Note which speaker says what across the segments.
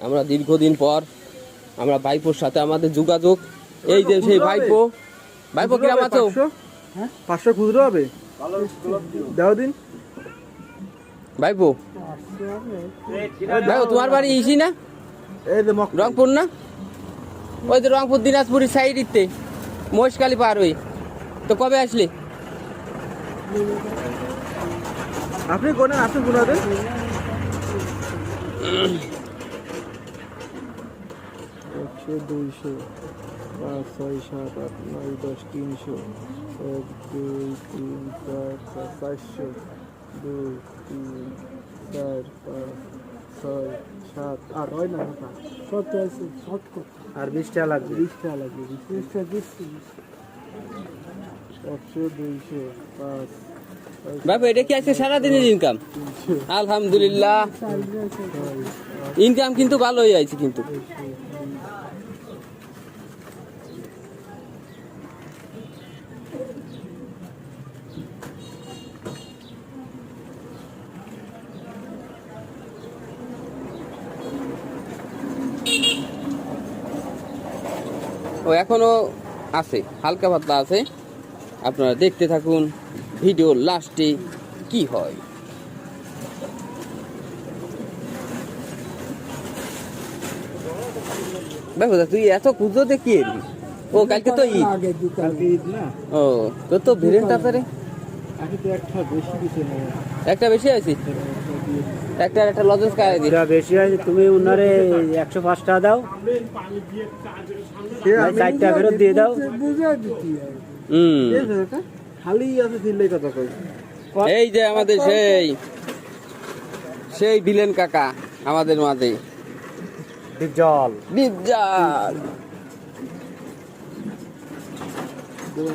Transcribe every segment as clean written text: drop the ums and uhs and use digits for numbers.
Speaker 1: আমরা দীর্ঘদিন পর আমরা ভাইপোর সাথে আমাদের যোগাযোগ। এই যে সেই ভাইপো কিরাম আছো?
Speaker 2: 500 খুচরো হবে, দাও দিন
Speaker 1: ভাইপো। ভাই তোমার বাড়ি ইসি না,
Speaker 2: এই যে
Speaker 1: রংপুর না? ওই যে রংপুর দিনাজপুরি সাইড ইতে মহেশখালী পার হই। তো কবে আসলে?
Speaker 2: আপনি কোন আপনি গুনাবেন 100 200 5 6 7 8 9 10 300 1 2 3 4 400 2 3 4 5 6 7 8 হয় না সব আছে শর্ট কর আর 20 টাকা লাগবে 20 টাকা লাগবে 20 টাকা দিচ্ছি 100 200 5
Speaker 1: বাবা এটা কি আজকে সারাদিনের ইনকাম? আলহামদুলিল্লাহ ইনকাম কিন্তু ভালোই আছে কিন্তু। ও এখনো আছে, হালকা পাতলা আছে। আপনারা দেখতে থাকুন ভিডিও লাস্টে কি হয়। দেখো তুই এত খুঁজোতে কি এলি? ও কালকে তো ঈদ। ও তোর তো ভিড়েন তাড়াতাড়ি। একটা বেশি আছে, একটা লজেন্স খাই দিই।
Speaker 3: বেশি আছে, তুমি উনারে 105 টাকা দাও, 4 টাকা ফেরত দিয়ে দাও।
Speaker 2: খালি আছে দিলে কথা কই।
Speaker 1: এই যে আমাদের সেই বিলেন কাকা আমাদের মাঝে।
Speaker 3: জল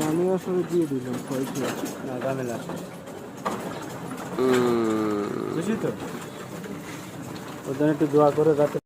Speaker 2: আমি আসলে দিয়ে দিলাম
Speaker 3: না ঝামেলা। বুঝলি তো, ওদের একটু দোয়া করে যাতে